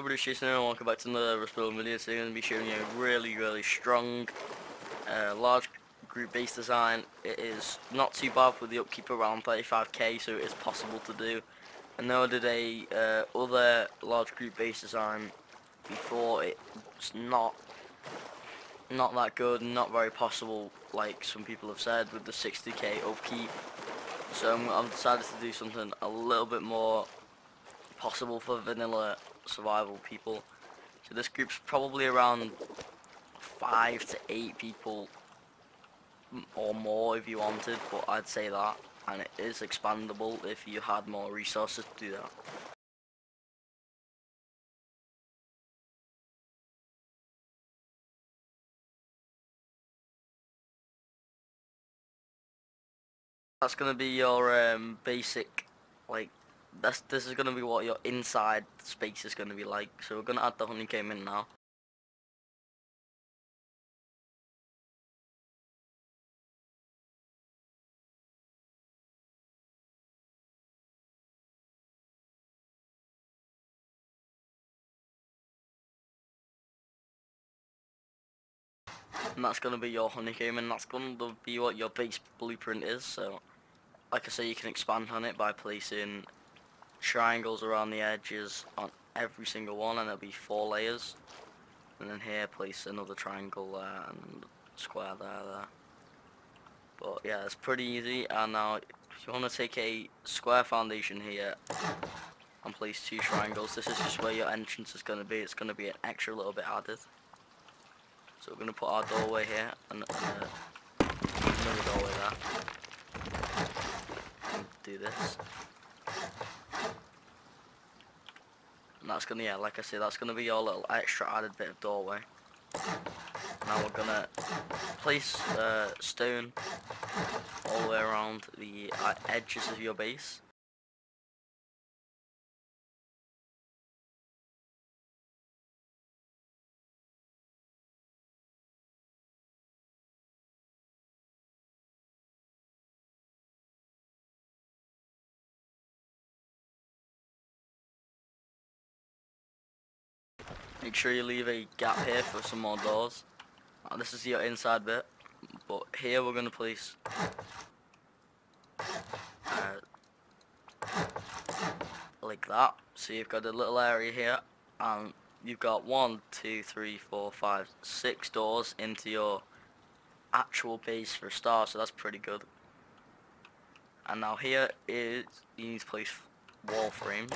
everybody, it's Jason here and welcome back to another building video. Today I'm going to be showing you a really strong large group base design. It is not too bad with the upkeep around 35k, so it is possible to do. I know I did a other large group base design before. It's not that good and not very possible, like some people have said, with the 60k upkeep. So I've decided to do something a little bit more possible for vanilla survival people. So this group's probably around 5 to 8 people or more if you wanted, but I'd say that, and it is expandable if you had more resources to do that. That's gonna be your basic, like, this is gonna be what your inside space is gonna be like. So we're gonna add the honeycomb in now. And that's gonna be your honeycomb, and that's gonna be what your base blueprint is. So like I say, you can expand on it by placing triangles around the edges on every single one, and there'll be 4 layers. And then here place another triangle there and square there. But yeah, it's pretty easy. And now if you want to take a square foundation here and place 2 triangles, this is just where your entrance is going to be. It's going to be an extra little bit added. So we're going to put our doorway here and another doorway there. And do this. And that's gonna, yeah, like I said, that's gonna be your little extra added bit of doorway. Now we're gonna place stone all the way around the edges of your base. Make sure you leave a gap here for some more doors. Now, this is your inside bit, but here we're going to place like that. So you've got a little area here, and you've got 1, 2, 3, 4, 5, 6 doors into your actual base for a start, so that's pretty good. And now here is, you need to place wall frames.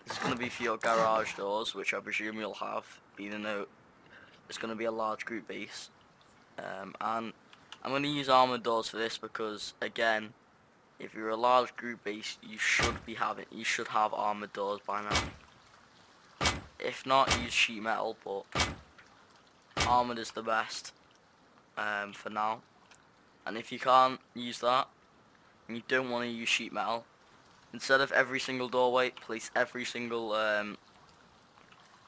This is going to be for your garage doors, which I presume you'll have, even though it's going to be a large group base. And I'm going to use armored doors for this because, again, if you're a large group base, you should have armored doors by now. If not, use sheet metal, but armored is the best for now. And if you can't use that, and you don't want to use sheet metal, instead of every single doorway, place every single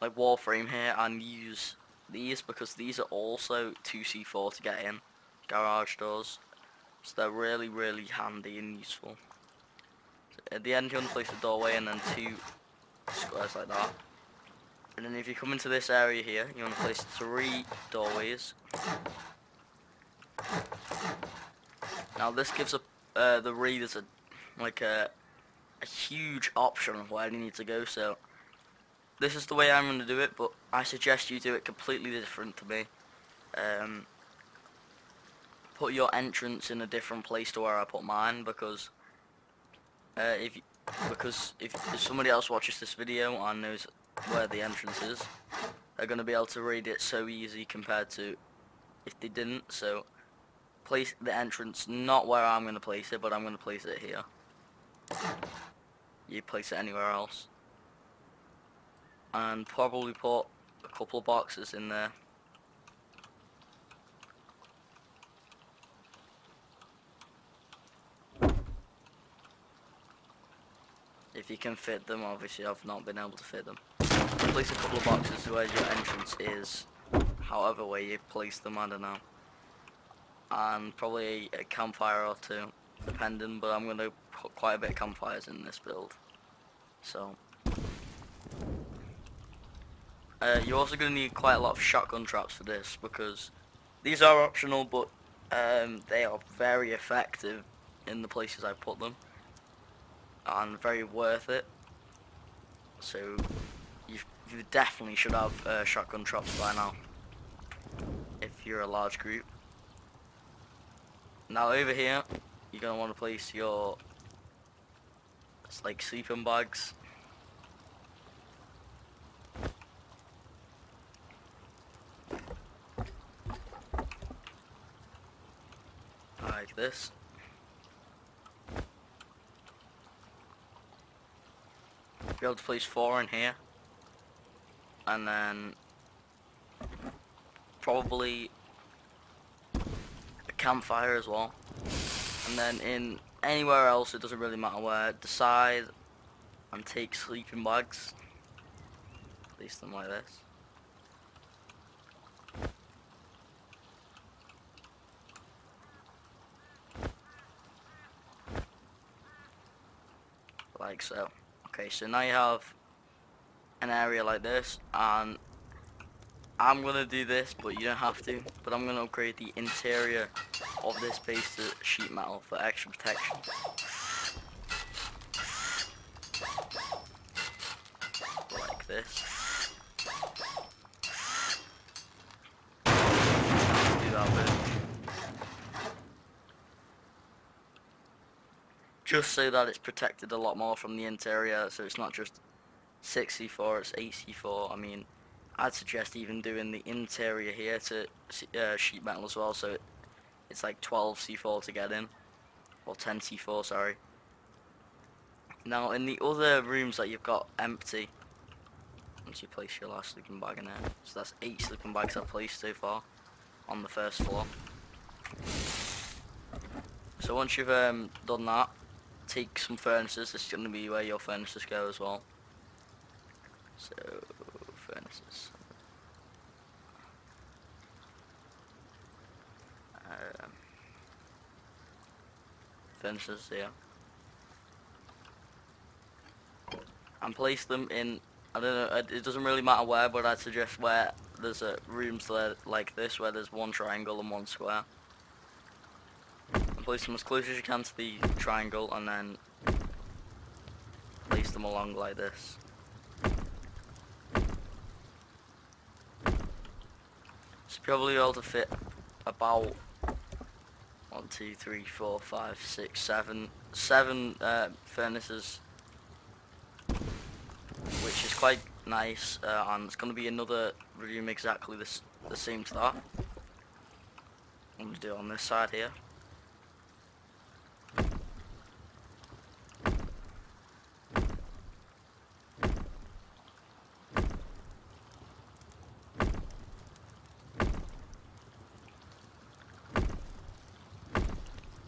like wall frame here and use these, because these are also 2C4 to get in, garage doors. So they're really handy and useful. So at the end you want to place a doorway and then 2 squares like that. And then if you come into this area here, you want to place 3 doorways. Now this gives the readers a huge option of where you need to go. So this is the way I'm going to do it, but I suggest you do it completely different to me. Put your entrance in a different place to where I put mine, because if somebody else watches this video and knows where the entrance is, they're going to be able to read it so easy compared to if they didn't. So place the entrance not where I'm going to place it, but I'm going to place it here. You place it anywhere else, and probably put a couple of boxes in there. If you can fit them. Obviously I've not been able to fit them. Place a couple of boxes where your entrance is, however way you place them, I don't know. And probably a campfire or 2, depending, but I'm going to put quite a bit of campfires in this build. So You're also going to need quite a lot of shotgun traps for this, because these are optional, but they are very effective in the places I put them, and very worth it. So you definitely should have shotgun traps by now, if you're a large group. Now over here, you're going to want to place your sleeping bags. Like this. Be able to place 4 in here, and then probably a campfire as well, and then in anywhere else, it doesn't really matter where, decide and take sleeping bags, place them like this. Like so. Okay, so now you have an area like this, and I'm gonna do this, but you don't have to. But I'm gonna upgrade the interior of this base to sheet metal for extra protection. Like this. Do that bit. Just so that it's protected a lot more from the interior, so it's not just 6C4, it's 8C4. I mean, I'd suggest even doing the interior here to sheet metal as well, so it's like 12C4 to get in, or 10C4, sorry. Now in the other rooms that you've got empty, once you place your last sleeping bag in there, so that's 8 sleeping bags I've placed so far on the first floor. So once you've done that, take some furnaces. This is going to be where your furnaces go as well. So, furnaces. Furnaces here. And place them in, I don't know, it doesn't really matter where, but I'd suggest where there's rooms there like this, where there's one triangle and one square. And place them as close as you can to the triangle, and then place them along like this. So probably able to fit about 1, 2, 3, 4, 5, 6, 7 furnaces, which is quite nice, and it's going to be another room exactly the same to that. I'm going to do it on this side here.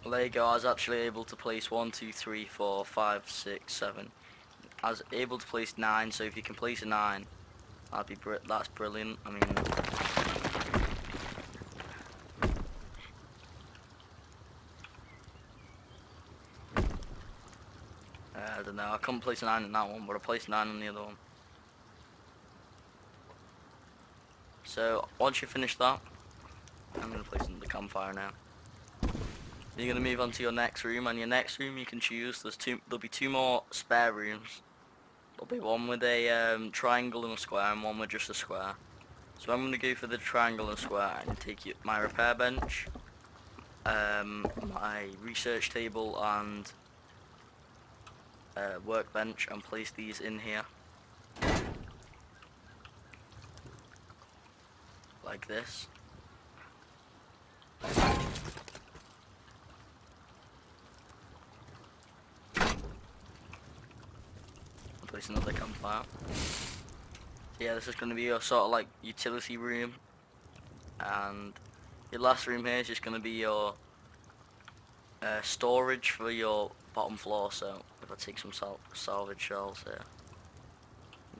Well, there you go. I was actually able to place 1, 2, 3, 4, 5, 6, 7. I was able to place 9, so if you can place a 9, that's brilliant. I mean, I don't know, I couldn't place a 9 in that one, but I placed 9 on the other one. So once you finish that, I'm going to place another campfire now. You're going to move on to your next room, and your next room you can choose. There'll be 2 more spare rooms. There'll be one with a triangle and a square, and one with just a square. So I'm going to go for the triangle and square, and take my repair bench, my research table, and workbench, and place these in here. Like this. Place another campfire. Yeah, this is going to be your sort of like utility room, and your last room here is just going to be your storage for your bottom floor. So if I take some salvage shells here,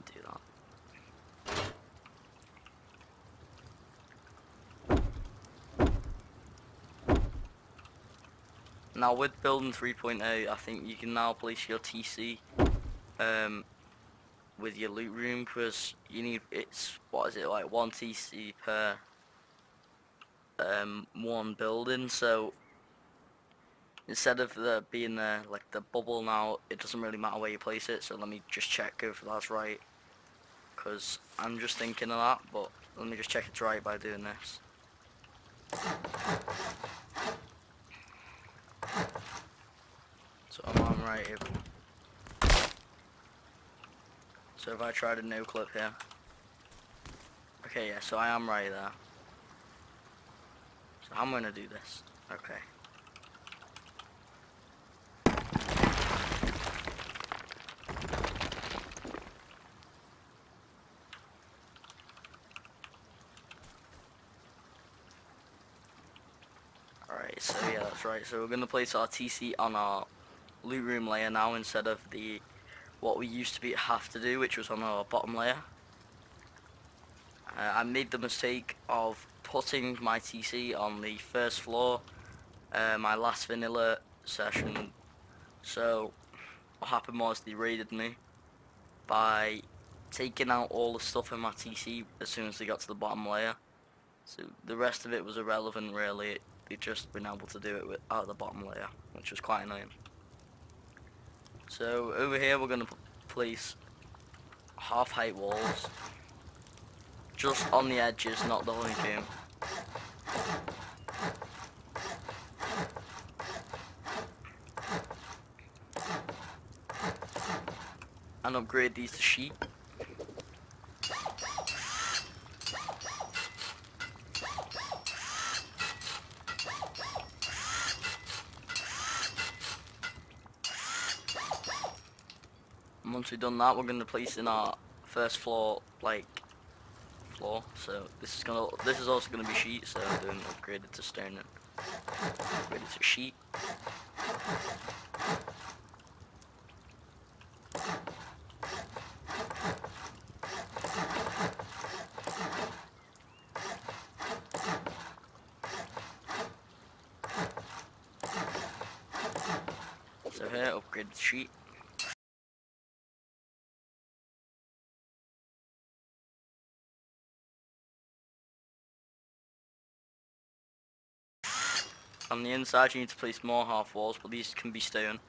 do that. Now with building 3.0, I think you can now place your TC with your loot room, because you need, it's, what is it, like 1 TC per one building. So instead of the being there like the bubble now, it doesn't really matter where you place it. So let me just check if that's right, because I'm just thinking of that, but let me just check it's right by doing this. So I'm on right here. So if I try to no clip here. Okay, yeah, so I am right there. So I'm gonna do this. Okay. Alright, so yeah, that's right. So we're gonna place our TC on our loot room layer now, instead of the what we used to have to do, which was on our bottom layer. I made the mistake of putting my TC on the first floor, my last vanilla session. So what happened was they raided me by taking out all the stuff in my TC as soon as they got to the bottom layer. So the rest of it was irrelevant really. They'd just been able to do it out of the bottom layer, which was quite annoying. So over here we're going to place half height walls, just on the edges, not the honeycomb. And upgrade these to sheet. And once we've done that, we're going to place in our first floor, floor. So this is also going to be sheet. So I'm doing upgraded to stone and upgraded to sheet. So here, upgraded to sheet. On the inside you need to place more half walls, but these can be stone.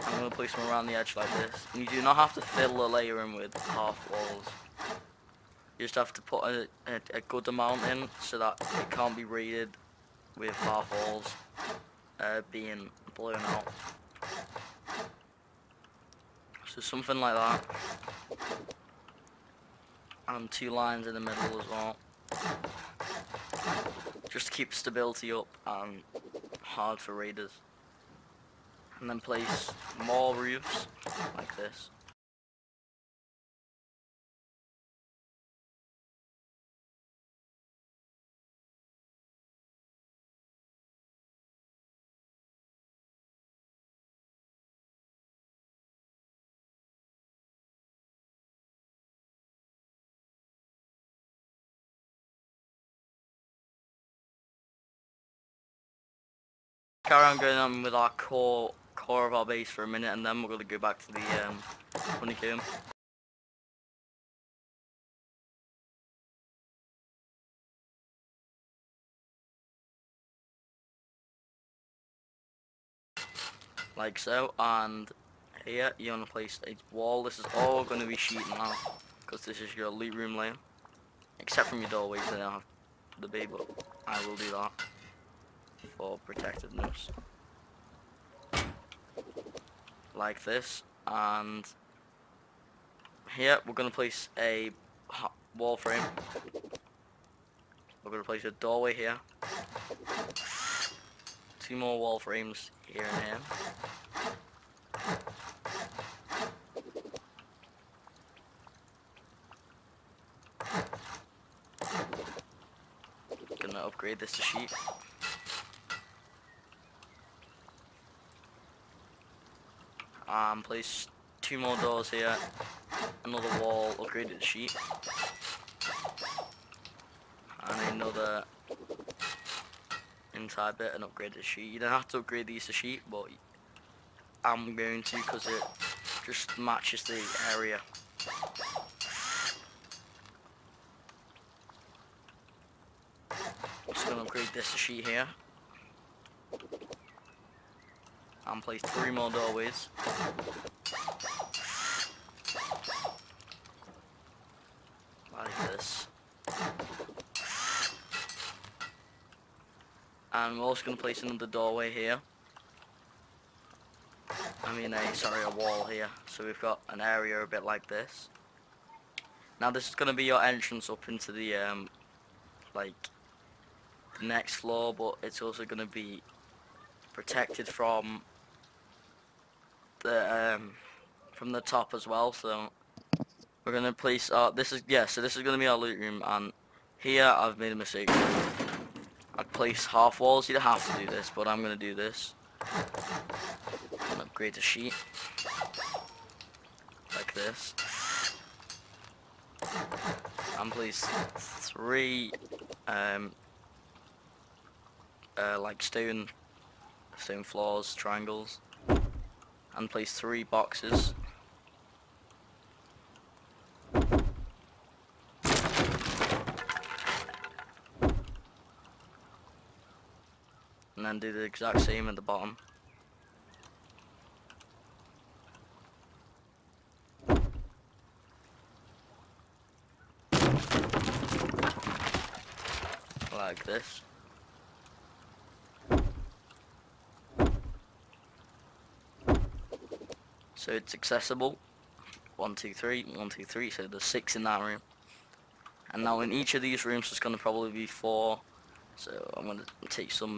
I'm going to place them around the edge like this. And you do not have to fill the layer in with half walls. You just have to put a good amount in so that it can't be raided with half walls being blown out. So something like that. And 2 lines in the middle as well. Just to keep stability up and hard for raiders. And then place more roofs like this. Carry on going on with our core of our base for a minute, and then we're going to go back to the honeycomb. Like so, and here you want to place a wall. This is all going to be sheet now, because this is your loot room layer. Except from your doorways, they don't have the bay, but I will do that for protectiveness. Like this, and here we're going to place a wall frame. We're going to place a doorway here. 2 more wall frames here and here. Gonna upgrade this to sheet. Place 2 more doors here. Another wall upgraded to sheet. And another inside bit and upgraded sheet. You don't have to upgrade these to sheet, but I'm going to, because it just matches the area Just gonna upgrade this sheet here. And place 3 more doorways. Like this. And we're also going to place another doorway here. A wall here. So we've got an area a bit like this. Now this is going to be your entrance up into the, the next floor, but it's also going to be protected from the top as well. So we're going to place, so this is going to be our loot room, and here I've made a mistake. I'd place half walls. You don't have to do this, but I'm going to do this. And upgrade the sheet. Like this. And place 3 like stone floors, triangles. And place 3 boxes. And then do the exact same at the bottom. Like this. So it's accessible. 1, 2, 3, 1, 2, 3. So there's 6 in that room. And now in each of these rooms there's going to probably be 4. So I'm going to take some,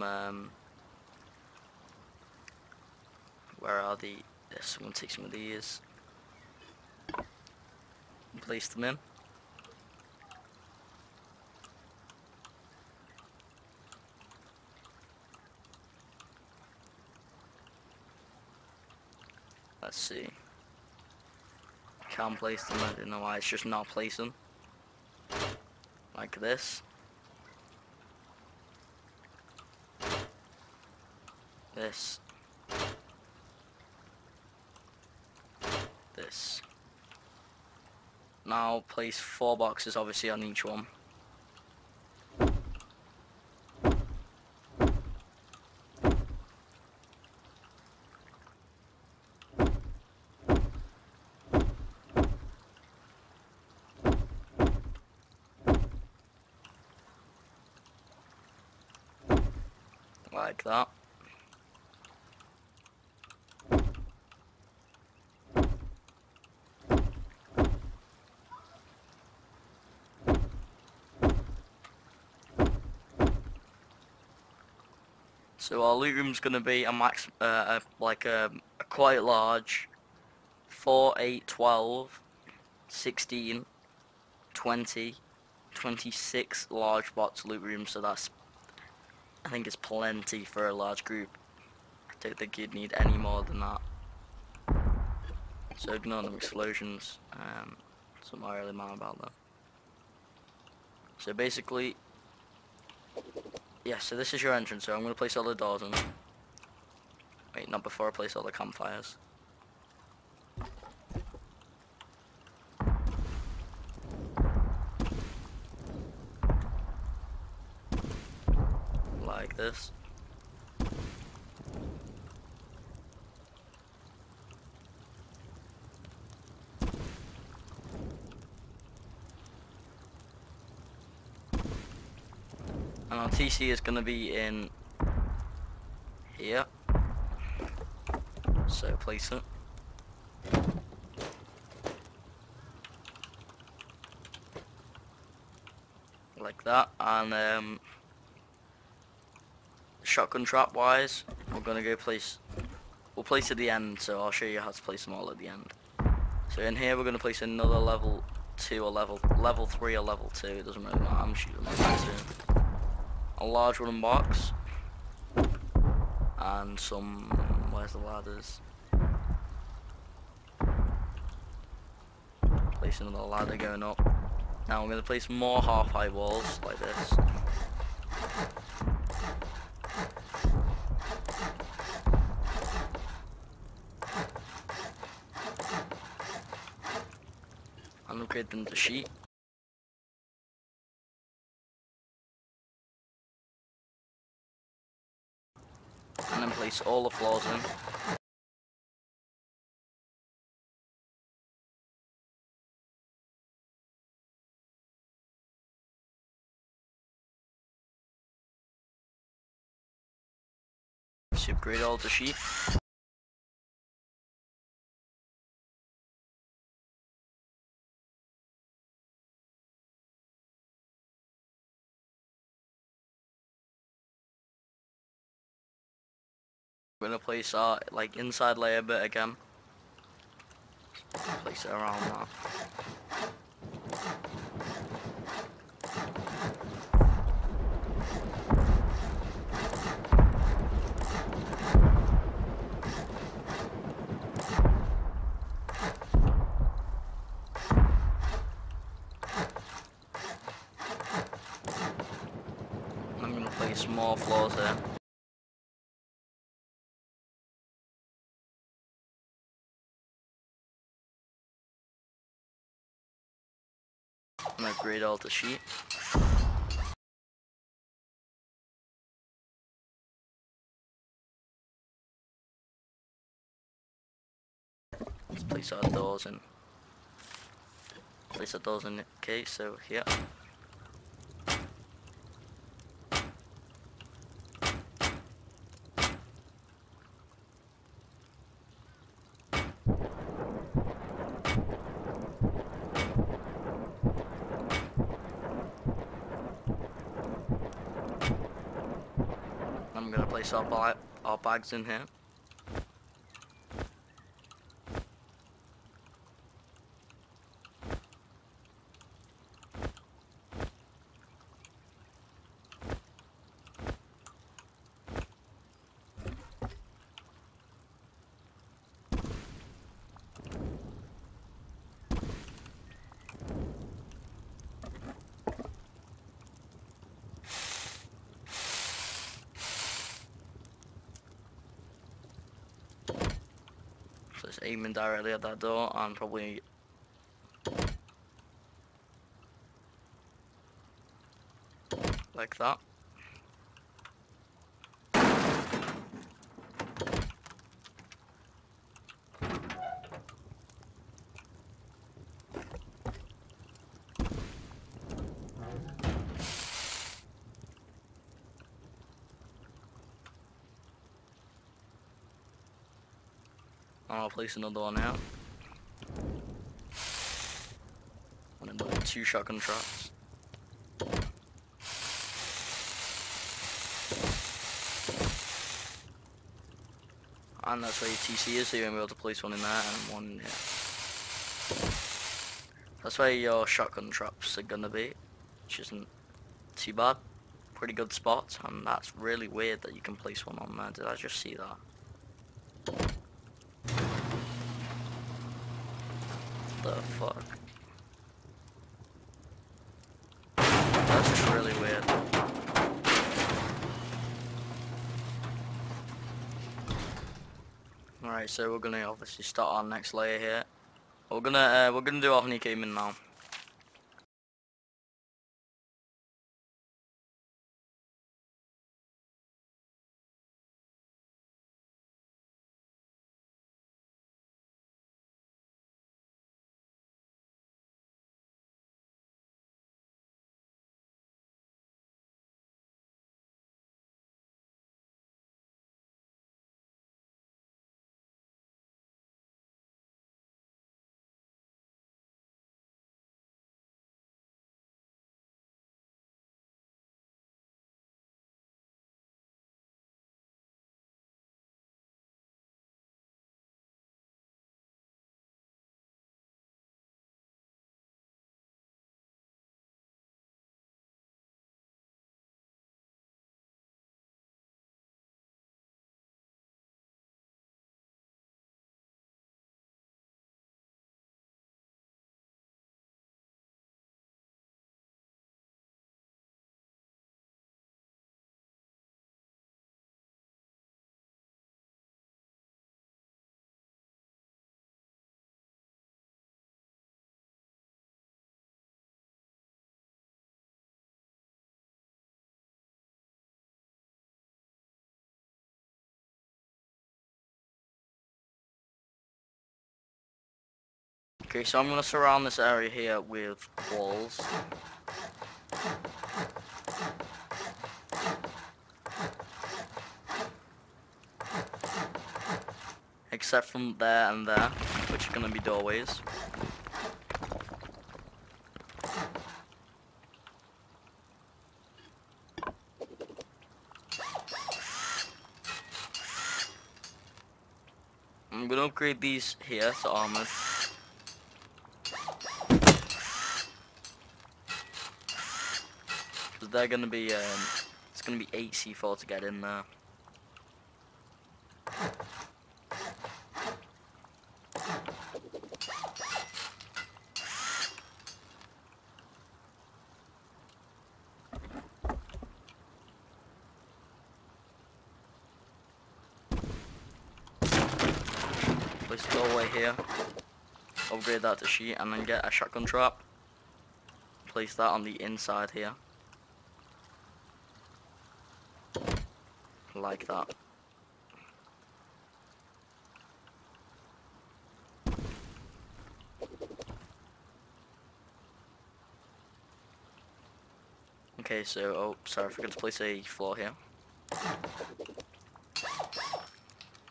where are the, yes, I'm going to take some of these and place them in. Let's see. Can't place them, I don't know why, it's just not placing. Like this. This. This. Now place 4 boxes obviously on each one. Like that. So our loot room's gonna be a max, a quite large 4, 8, 12, 16, 20, 26 large box loot room. So that's, I think it's plenty for a large group. I don't think you'd need any more than that. So ignore them explosions. Doesn't really matter about that. So basically, yeah, so this is your entrance, so I'm going to place all the doors in. Wait, not before I place all the campfires. Like this. And our TC is going to be in here, so place it. Like that, and shotgun trap wise, we're going to go we'll place at the end, so I'll show you how to place them all at the end. So in here we're going to place another level 2 or level 3 or level 2, it doesn't really matter, I'm shooting like that too. A large wooden box and some, where's the ladders? Place another ladder going up. Now I'm going to place more half-height walls like this. create them to sheet. And then place all the floors in. So upgrade all to sheet. We're gonna place our like inside layer bit again. Place it around that. I'm gonna place more floors here. I'm gonna upgrade all to sheet. Let's place our doors in. Place our doors in. Okay, so here. I'm gonna place our bags in here. So it's aiming directly at that door and probably like that. And I'll place another one out. And then put 2 shotgun traps. And that's where your TC is, so you're going to be able to place one in there and one in here. That's where your shotgun traps are going to be, which isn't too bad. Pretty good spots, and that's really weird that you can place one on there. Did I just see that? The fuck? That's just really weird. Alright, so we're gonna obviously start our next layer here. We're gonna do our honeycombing now. Okay, so I'm going to surround this area here with walls. Except from there and there, which are going to be doorways. I'm going to upgrade these here to armored. Because they're going to be, it's going to be 8 C4 to get in there. Place a doorway here. Upgrade that to sheet and then get a shotgun trap. Place that on the inside here. Like that. Okay, so, oh, sorry, I forgot to place a floor here.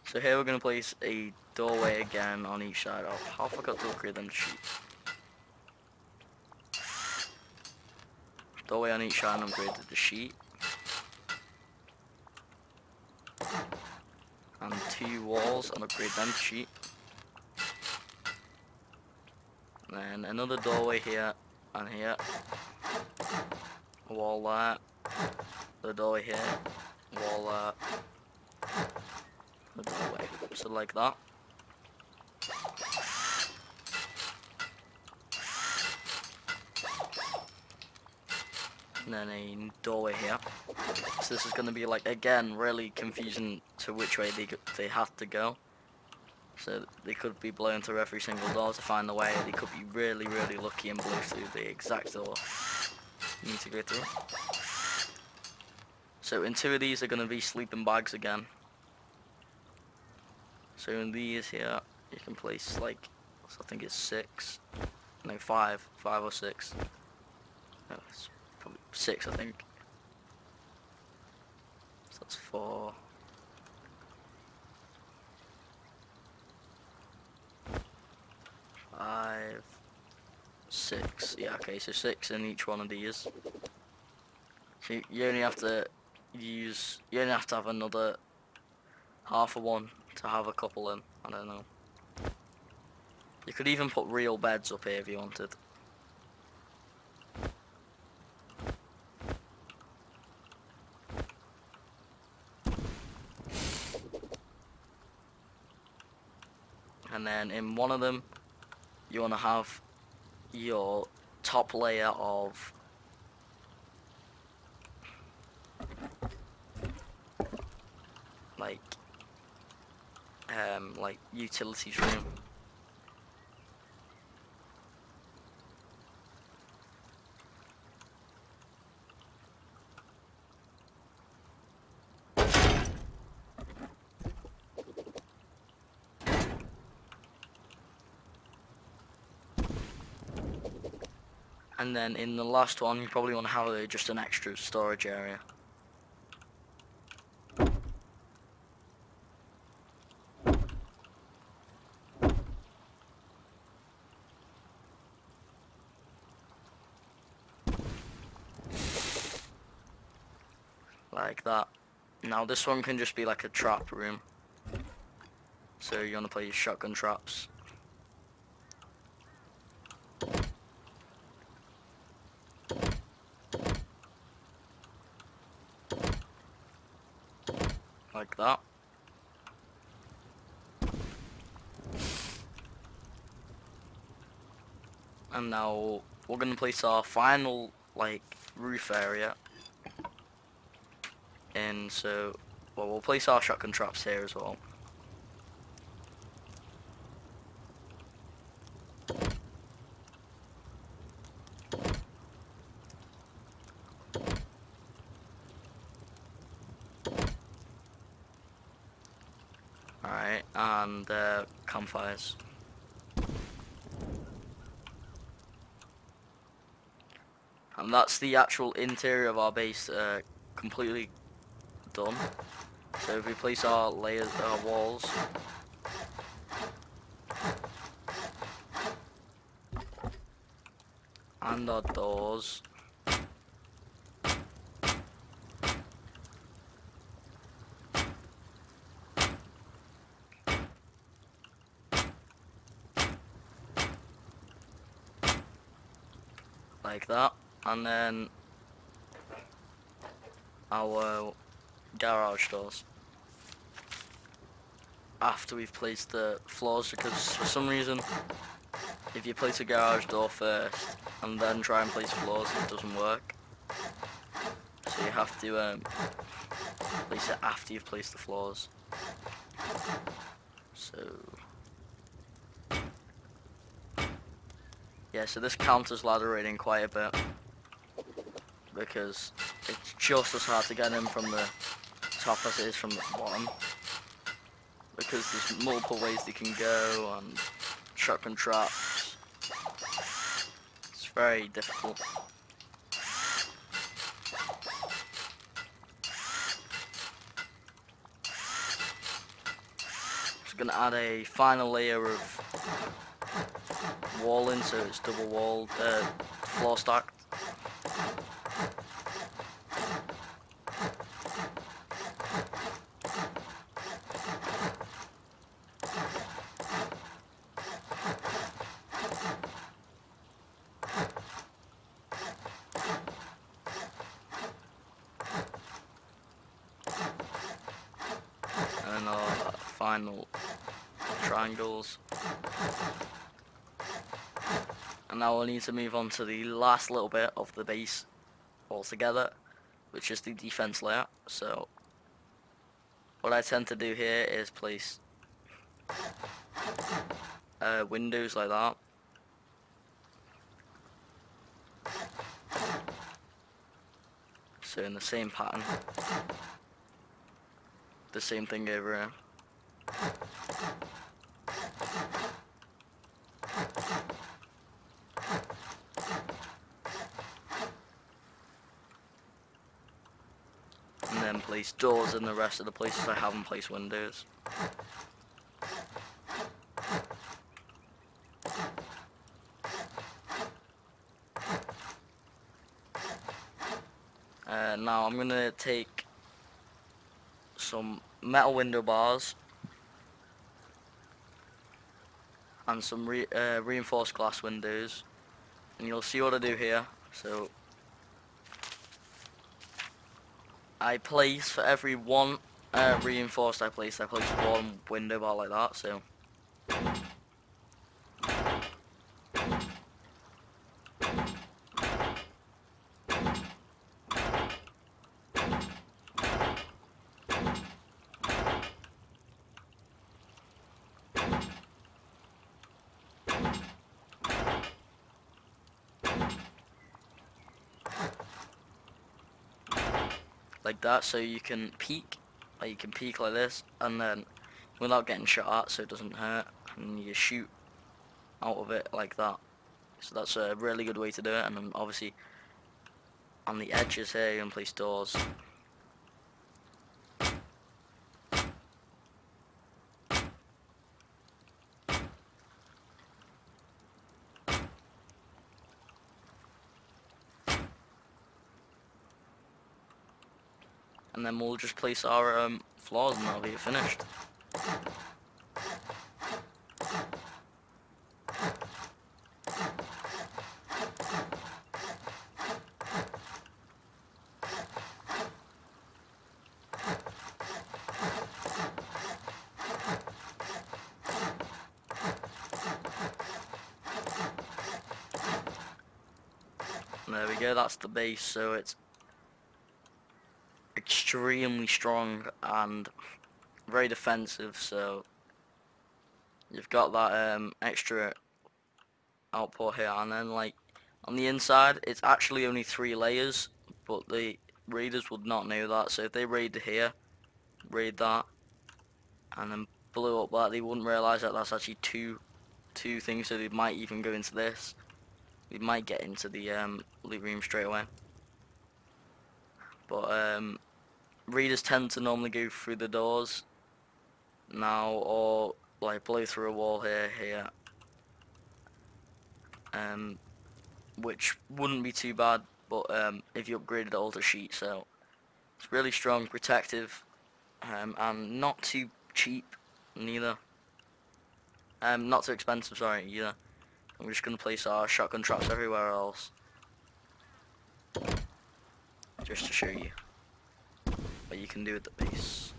So here we're going to place a doorway again on each side. Oh, how I forgot to upgrade them to sheet. Doorway on each side and upgraded the sheet. And 2 walls and upgrade them to sheet. And then another doorway here and here. A wall there. The doorway here. Wall there. The doorway. So like that. And then a doorway here. So this is going to be, like, again, really confusing to which way they have to go. So they could be blown through every single door to find the way. They could be really, really lucky and blow through the exact door you need to go through. So in 2 of these are going to be sleeping bags again. So in these here, you can place, like, I think it's 6. No, 5 or 6. No, it's probably 6, I think. So that's 4. 5, 6. Yeah, okay, so 6 in each one of these. So you only have to have another half of one to have a couple in. I don't know. You could even put real beds up here if you wanted. And then in one of them, you want to have your top layer of like utilities room. And then in the last one, you probably want to have just an extra storage area. Like that. Now this one can just be like a trap room. So you want to play your shotgun traps. Like that. And now we're going to place our final roof area. And so, well, we'll place our shotgun traps here as well. Alright, and campfires. And that's the actual interior of our base completely done. So if we place our layers, our walls, and our doors, like that, and then our garage doors after we've placed the floors, because for some reason if you place a garage door first and then try and place floors, it doesn't work. So you have to place it after you've placed the floors. So yeah, so this counters ladder rating quite a bit, because it's just as hard to get in from the top as it is from the bottom, because there's multiple ways they can go and shotgun traps. It's very difficult. Just gonna add a final layer of walling, so it's double walled, floor stacked. And our final triangles. And now we'll need to move on to the last little bit of the base altogether, which is the defense layer. So what I tend to do here is place windows like that. So in the same pattern. The same thing over here. And then place doors in the rest of the places I haven't placed windows. Now I'm gonna take some metal window bars and some reinforced glass windows, and you'll see what I do here. So I place, for every one reinforced I place one window bar like that. So like that, so you can peek, like this, and then without getting shot at, so it doesn't hurt, and you shoot out of it like that. So that's a really good way to do it. And then obviously on the edges here you can place doors. And then we'll just place our floors and that'll be finished. And there we go, that's the base. So it's extremely strong and very defensive, so you've got that extra output here. And then like on the inside it's actually only 3 layers, but the raiders would not know that. So if they raid here, raid that, and then blow up that, they wouldn't realise that that's actually two things, so they might even go into this. we might get into the loot room straight away. But readers tend to normally go through the doors now, or like blow through a wall here, which wouldn't be too bad, but if you upgraded it all to sheet, so it's really strong, protective, and not too cheap neither. Not too expensive, sorry, either. I'm just gonna place our shotgun traps everywhere else, just to show you what you can do with the base.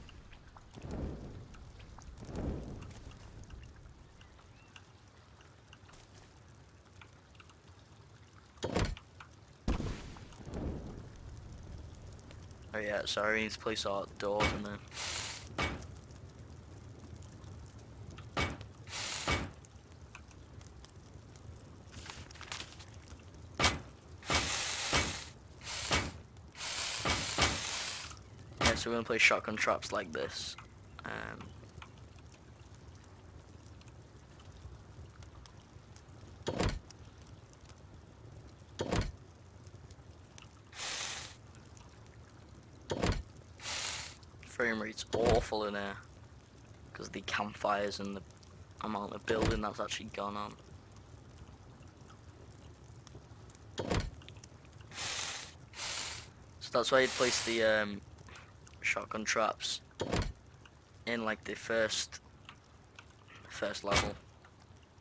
Oh yeah, sorry, we need to place our doors in there. Yeah, so we're gonna place shotgun traps like this. Frame rate's awful in here because of the campfires and the amount of building that's actually gone on. So that's why you'd place the shotgun traps in like the first level.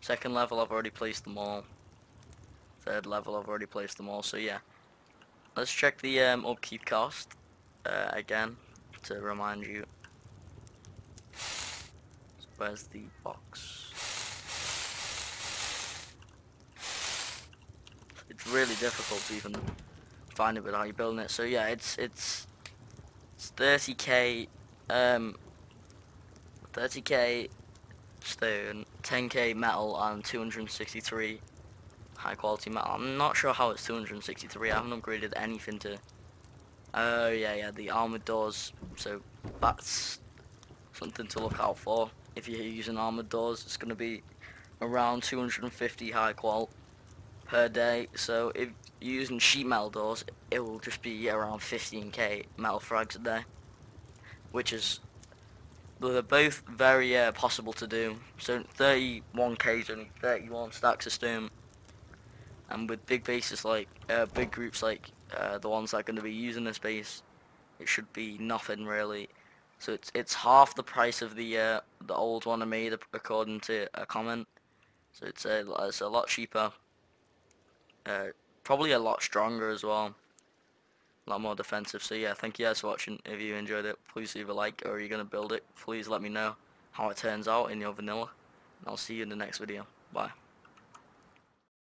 Second level I've already placed them all. Third level I've already placed them all. So yeah, let's check the upkeep cost again to remind you. So where's the box? It's really difficult to even find it without you building it. So yeah, it's 30k 30k stone, 10k metal, and 263 high quality metal. I'm not sure how it's 263. I haven't upgraded anything to. Oh yeah, the armored doors. So that's something to look out for. If you're using armored doors, it's going to be around 250 high qual per day. So if you're using sheet metal doors, it will just be around 15k metal frags a day, which is, they're both very possible to do. So 31k is only 31 stacks of stone, and with big bases like big groups like the ones that are going to be using this base, it should be nothing really. So it's half the price of the old one I made according to a comment. So it's a lot cheaper, probably a lot stronger as well, a lot more defensive. So yeah, thank you guys for watching. If you enjoyed it, please leave a like, or you're gonna build it, please let me know how it turns out in your vanilla, and I'll see you in the next video. Bye.